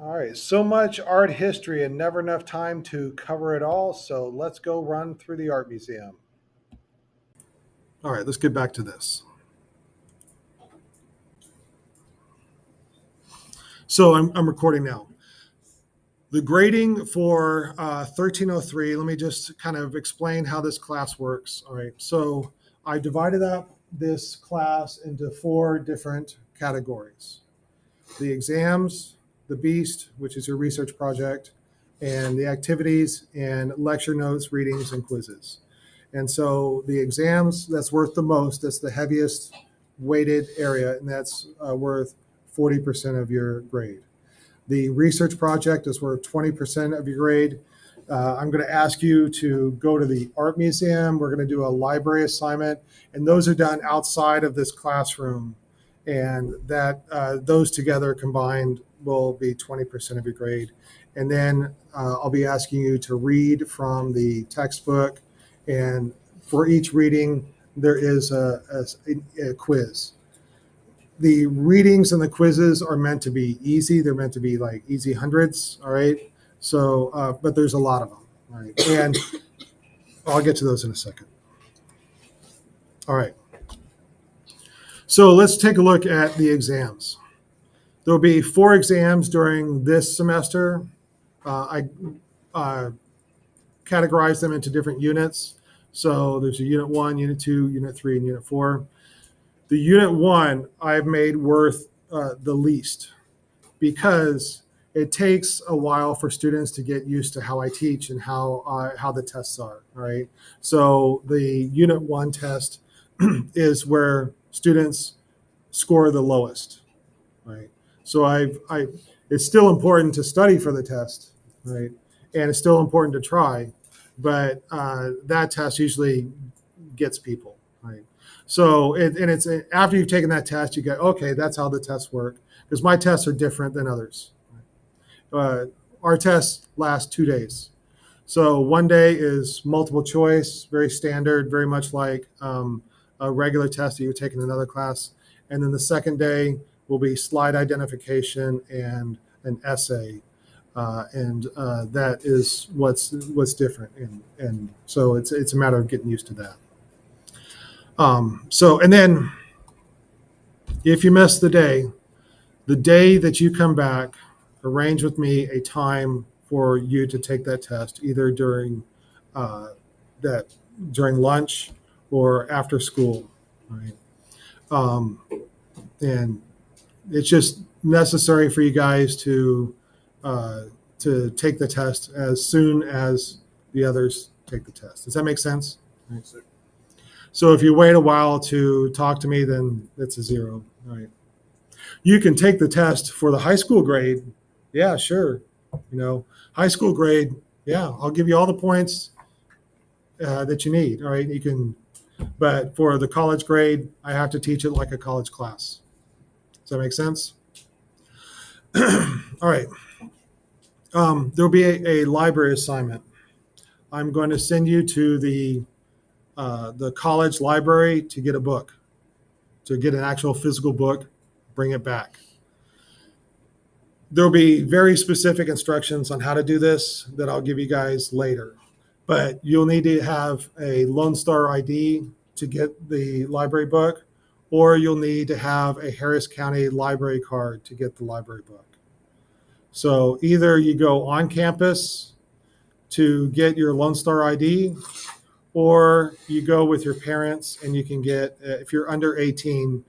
All right, so much art history and never enough time to cover it all. So let's go run through the art museum. All right, let's get back to this. So I'm recording now. The grading for 1303, let me just kind of explain how this class works. All right, so I divided up this class into four different categories: the exams, the beast, which is your research project, and the activities and lecture notes, readings, and quizzes. And so the exams, that's worth the most, that's the heaviest weighted area, and that's worth 40% of your grade. The research project is worth 20% of your grade. I'm going to ask you to go to the art museum. We're going to do a library assignment, and those are done outside of this classroom. And that those together combined will be 20% of your grade. And then I'll be asking you to read from the textbook. And for each reading, there is a quiz. The readings and the quizzes are meant to be easy. They're meant to be like easy hundreds. All right. So, but there's a lot of them. All right. And I'll get to those in a second. All right. So let's take a look at the exams. There'll be 4 exams during this semester. I categorize them into different units. So there's a unit 1, unit 2, unit 3, and unit 4. The unit 1 I've made worth the least because it takes a while for students to get used to how I teach and how the tests are. Right. So the unit 1 test is where students score the lowest. Right. So it's still important to study for the test. Right. And it's still important to try, but that test usually gets people. Right. So it's after you've taken that test, you go, okay, that's how the tests work, because my tests are different than others. Our tests last 2 days. So one day is multiple choice, very standard, very much like a regular test that you would take in another class. And then the second day will be slide identification and an essay. That is what's different. And so it's a matter of getting used to that. And then if you miss the day that you come back, arrange with me a time for you to take that test, either during during lunch or after school. Right? And it's just necessary for you guys to take the test as soon as the others take the test. Does that make sense? Right. So if you wait a while to talk to me, then it's a 0. All right. You can take the test for the high school grade. Yeah, sure. High school grade. Yeah, I'll give you all the points that you need. All right. But for the college grade, I have to teach it like a college class. Does that make sense? All right. There'll be a library assignment. I'm going to send you to the college library to get a book, to get an actual physical book, bring it back. There'll be very specific instructions on how to do this that I'll give you guys later. But you'll need to have a Lone Star ID to get the library book, or you'll need to have a Harris County library card to get the library book. So either you go on campus to get your Lone Star ID, or you go with your parents and you can get, if you're under 18,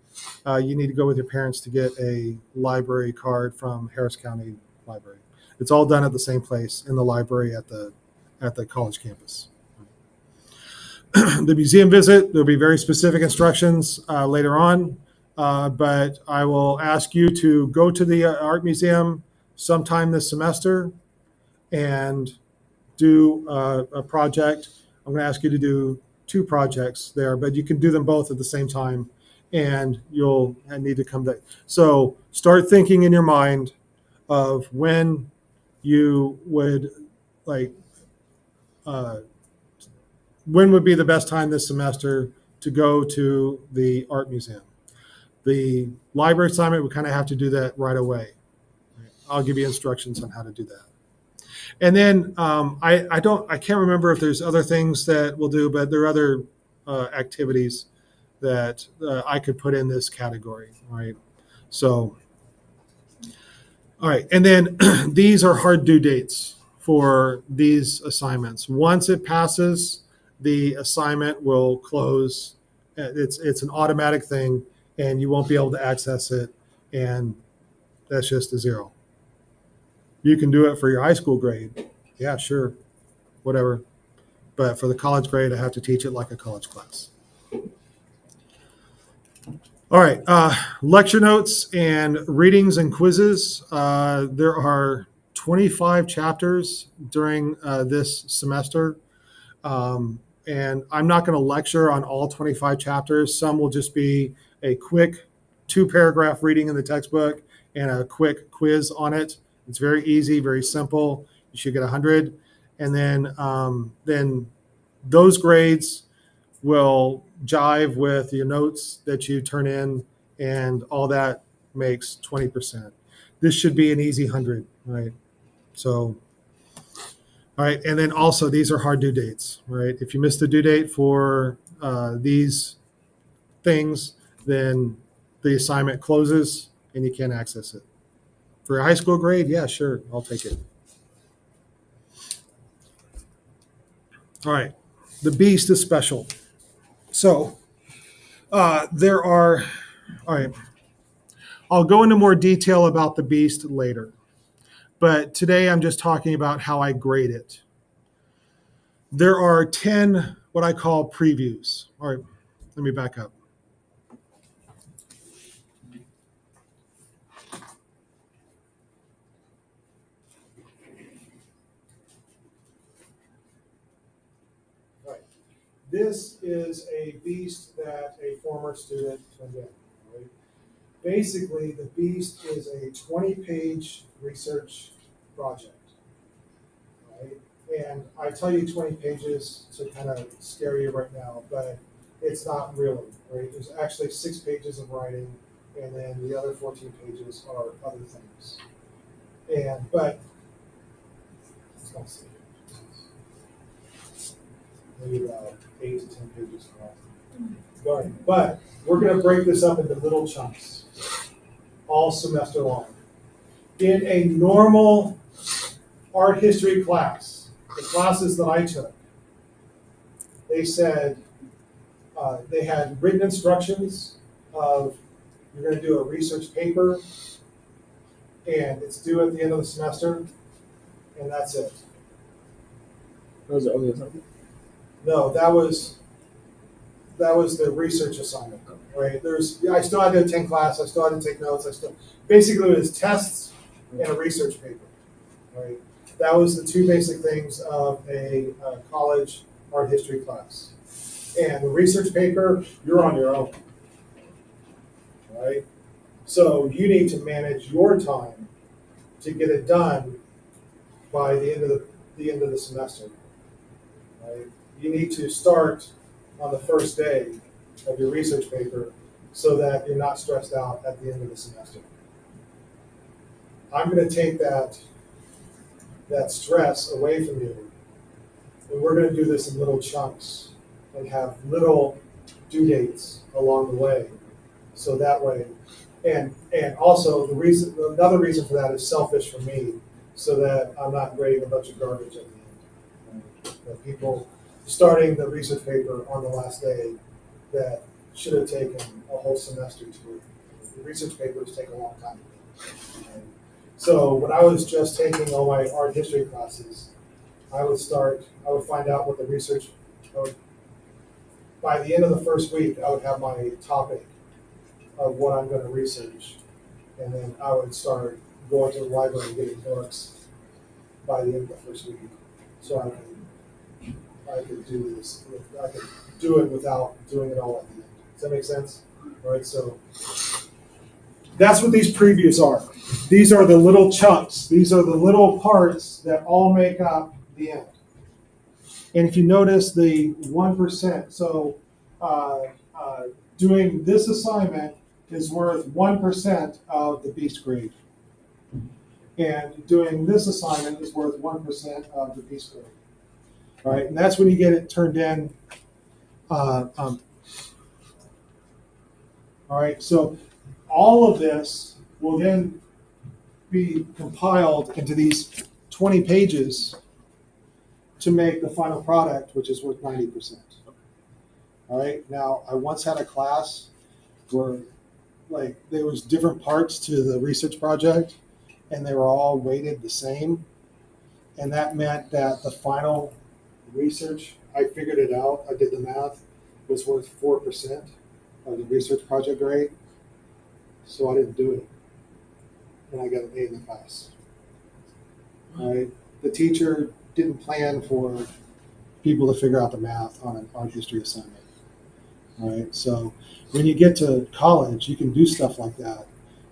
you need to go with your parents to get a library card from Harris County Library. It's all done at the same place in the library at the college campus. The museum visit, there'll be very specific instructions later on, but I will ask you to go to the art museum sometime this semester and do a project. I'm going to ask you to do 2 projects there, but you can do them both at the same time, and you'll need to come back. So start thinking in your mind of when you would when would be the best time this semester to go to the art museum. The library assignment, we kind of have to do that right away. I'll give you instructions on how to do that. And then I can't remember if there's other things that we'll do, but there are other activities that I could put in this category, right? So, all right, and then these are hard due dates for these assignments. Once it passes, the assignment will close. It's an automatic thing, and you won't be able to access it, and that's just a zero. You can do it for your high school grade. Yeah, sure, whatever. But for the college grade, I have to teach it like a college class. All right, lecture notes and readings and quizzes. There are 25 chapters during this semester. And I'm not going to lecture on all 25 chapters. Some will just be a quick 2-paragraph reading in the textbook and a quick quiz on it. It's very easy, very simple. You should get 100. And then those grades will jive with your notes that you turn in, and all that makes 20%. This should be an easy 100, right? So, all right, and then also these are hard due dates, right? If you miss the due date for these things, then the assignment closes and you can't access it. For a high school grade, yeah, sure, I'll take it. All right, the beast is special. So there are, all right, I'll go into more detail about the beast later. But today I'm just talking about how I grade it. There are 10 what I call previews. All right, let me back up. All right. This is a beast that a former student turned in. Right? Basically, the beast is a 20-page research project. Right? And I tell you 20 pages to kind of scare you right now, but it's not really, right? There's actually 6 pages of writing, and then the other 14 pages are other things. But it's not 6 pages. Maybe about 8 to 10 pages for writing. But we're going to break this up into little chunks, all semester long. In a normal art history class, the classes that I took, they said they had written instructions of you're going to do a research paper, and it's due at the end of the semester, and that's it. Was it only assignment? No, that was the research assignment, right? I still had to attend class, I still had to take notes, basically it was tests and a research paper, right? That was the 2 basic things of a college art history class. And the research paper, you're on your own, right? So you need to manage your time to get it done by the end of the semester, right? You need to start on the first day of your research paper so that you're not stressed out at the end of the semester. I'm going to take that stress away from you, and we're going to do this in little chunks and have little due dates along the way. So that way, and also another reason for that is selfish for me, so that I'm not grading a bunch of garbage at the end. That people starting the research paper on the last day that should have taken a whole semester to do. The research papers take a long time. So when I was just taking all my art history classes, I would find out what the research, by the end of the first week, I would have my topic of what I'm going to research. And then I would start going to the library and getting books by the end of the first week. So I could do this. I could do it without doing it all at the end. Does that make sense? All right, so that's what these previews are. These are the little chunks. These are the little parts that all make up the end. And if you notice the 1%, so doing this assignment is worth 1% of the beast grade. And doing this assignment is worth 1% of the B score. All right, and that's when you get it turned in. All right, so all of this will then be compiled into these 20 pages to make the final product, which is worth 90%. All right, now I once had a class where like there was different parts to the research project and they were all weighted the same. And that meant that the final research, I figured it out, I did the math, was worth 4% of the research project grade. So I didn't do it. And I got an A in the class. All right. The teacher didn't plan for people to figure out the math on an art history assignment. All right. So when you get to college, you can do stuff like that.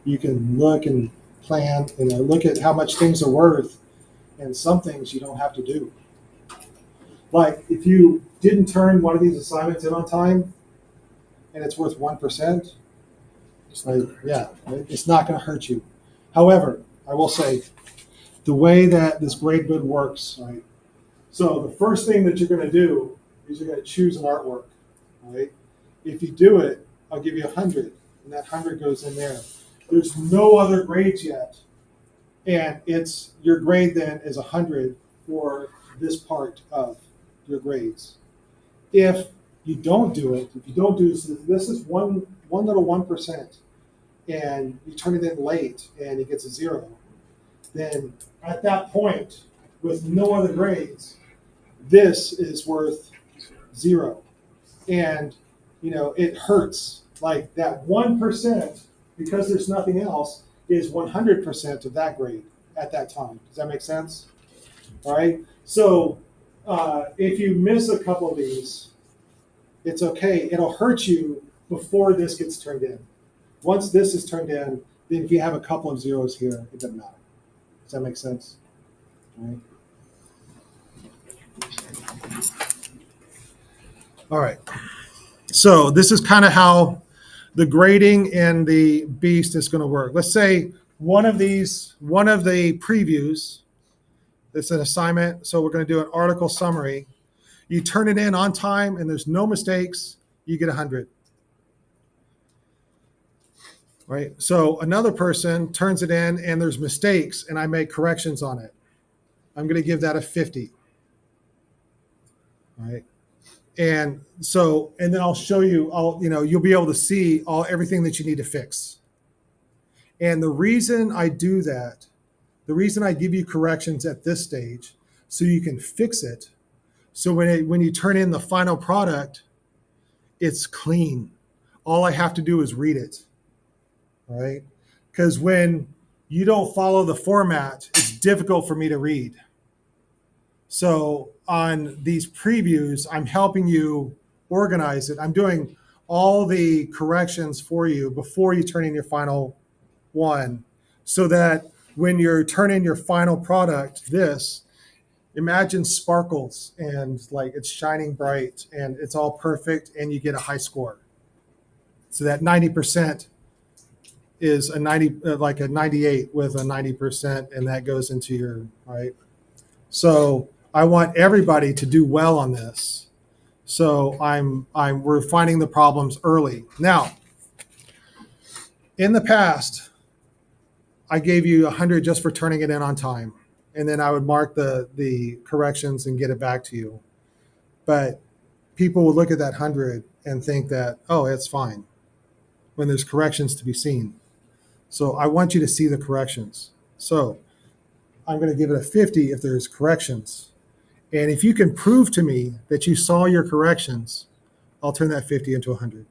You can look and plan, look at how much things are worth, and some things you don't have to do. Like if you didn't turn one of these assignments in on time and it's worth 1%, it's like, yeah, it's not going to hurt you. However, I will say the way that this Gradebook works, right? So the first thing that you're going to do is you're going to choose an artwork, right? If you do it, I'll give you 100, and that 100 goes in there. There's no other grades yet, and it's your grade then is 100 for this part of your grades. If you don't do it, this is one little 1%, and you turn it in late and it gets a 0, then at that point, with no other grades, this is worth 0. And it hurts. Like that 1%, because there's nothing else, is 100% of that grade at that time. Does that make sense? All right. So if you miss a couple of these, it's okay. It'll hurt you before this gets turned in. Once this is turned in, then if you have a couple of zeros here, it doesn't matter. Does that make sense? All right. All right. So this is kind of how the grading in the Beast is going to work. Let's say one of the previews, it's an assignment. So we're going to do an article summary. You turn it in on time and there's no mistakes, you get 100. Right? So another person turns it in and there's mistakes and I make corrections on it. I'm going to give that a 50. All right. And then I'll show you, you'll be able to see everything that you need to fix. And the reason I do that, the reason I give you corrections at this stage, so you can fix it. So when you turn in the final product, it's clean. All I have to do is read it, right? Because when you don't follow the format, it's difficult for me to read. So on these previews, I'm helping you organize it. I'm doing all the corrections for you before you turn in your final one, so that when you're turning your final product, imagine sparkles and like it's shining bright and it's all perfect and you get a high score. So that 90% is like a 98 with a 90%, and that goes into your, right? So I want everybody to do well on this. So we're finding the problems early. Now, in the past, I gave you 100 just for turning it in on time. And then I would mark the corrections and get it back to you. But people would look at that 100 and think that, oh, it's fine, when there's corrections to be seen. So I want you to see the corrections. So I'm going to give it a 50 if there's corrections. And if you can prove to me that you saw your corrections, I'll turn that 50 into 100.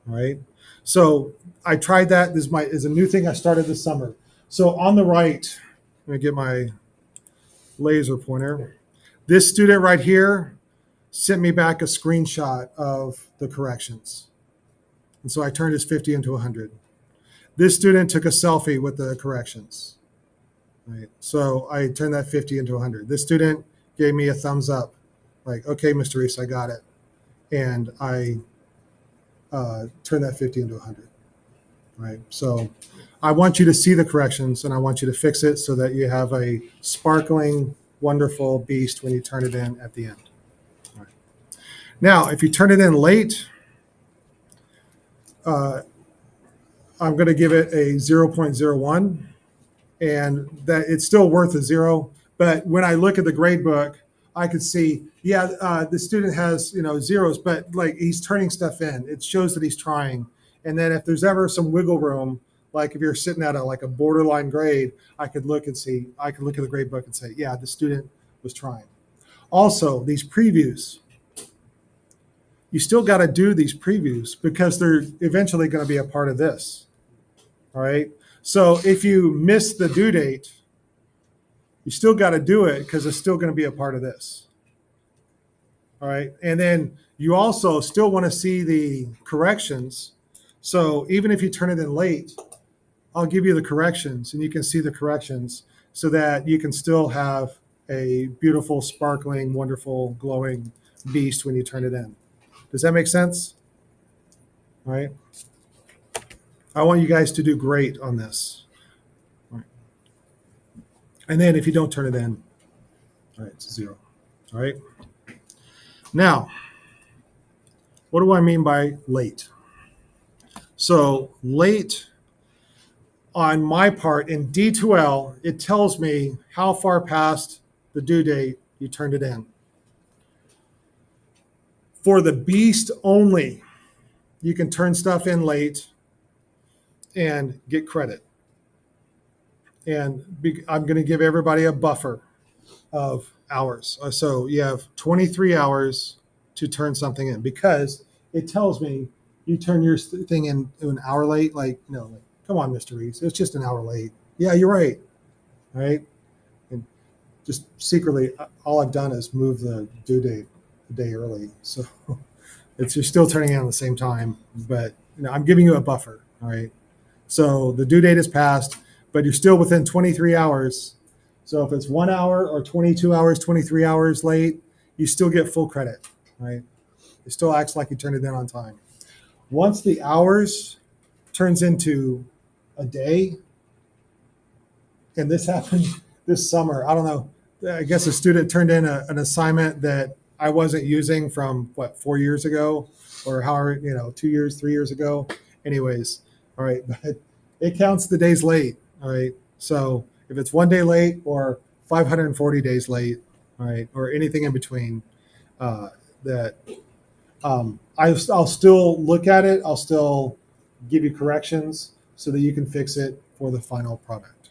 All right. So I tried that. This is a new thing I started this summer. So on the right, let me get my laser pointer. This student right here sent me back a screenshot of the corrections. And so I turned his 50 into 100. This student took a selfie with the corrections. Right. So I turned that 50 into 100. This student gave me a thumbs up, like, okay, Mr. Reese, I got it. And I turned that 50 into 100. Right. So I want you to see the corrections and I want you to fix it so that you have a sparkling, wonderful beast when you turn it in at the end. All right. Now, if you turn it in late, I'm going to give it a 0.01, and that it's still worth a 0. But when I look at the grade book, I could see, the student has, zeros, but like he's turning stuff in. It shows that he's trying. And then if there's ever some wiggle room, like if you're sitting at a borderline grade, I could look at the grade book and say, yeah, the student was trying. Also, these previews, you still got to do these previews because they're eventually going to be a part of this. All right. So if you miss the due date, you still got to do it because it's still going to be a part of this. All right. And then you also still want to see the corrections. So even if you turn it in late, I'll give you the corrections and you can see the corrections so that you can still have a beautiful, sparkling, wonderful, glowing beast when you turn it in. Does that make sense? All right. I want you guys to do great on this. All right. And then if you don't turn it in, all right, it's a 0. All right. Now, what do I mean by late? So late on my part in D2L, it tells me how far past the due date you turned it in. For the beast only, you can turn stuff in late and get credit. And I'm going to give everybody a buffer of hours. So you have 23 hours to turn something in because it tells me you turn your thing in an hour late. Come on, Mr. Reese, it's just an hour late. Yeah, you're right. Right. And just secretly, all I've done is move the due date a day early. So you're still turning in at the same time, but I'm giving you a buffer. All right. So the due date is passed, but you're still within 23 hours. So if it's 1 hour or 22 hours, 23 hours late, you still get full credit, right? It still acts like you turned it in on time. Once the hours turns into a day, and this happened this summer, I don't know, I guess a student turned in an assignment that I wasn't using from 4 years ago or however, 2 years, 3 years ago. Anyways, all right, but it counts the days late, all right? So if it's 1 day late or 540 days late, all right, or anything in between, I'll still look at it. I'll still give you corrections so that you can fix it for the final product.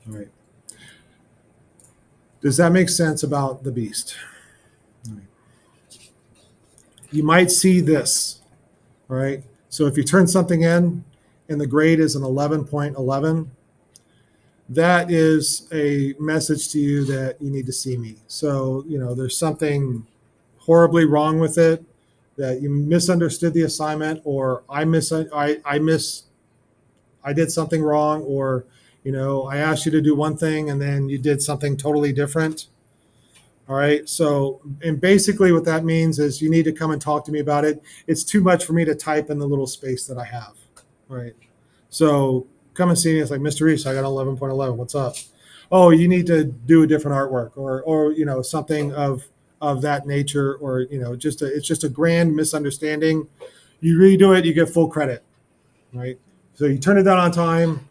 All right. Does that make sense about the beast? All right. You might see this, all right? So if you turn something in and the grade is an 11.11, that is a message to you that you need to see me. So, there's something horribly wrong with it, that you misunderstood the assignment, or I did something wrong, or, I asked you to do one thing and then you did something totally different. All right. So, and basically what that means is you need to come and talk to me about it. It's too much for me to type in the little space that I have. All right. So come and see me. It's like, Mr. Reese, I got 11.11. What's up? Oh, you need to do a different artwork or something of that nature, or, it's just a grand misunderstanding. You redo it, you get full credit, right? So you turn it down on time.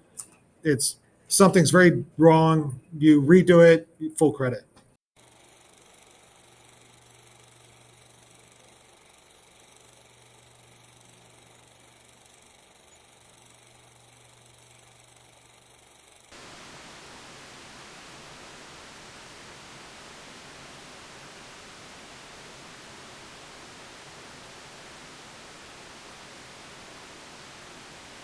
Something's very wrong. You redo it, full credit.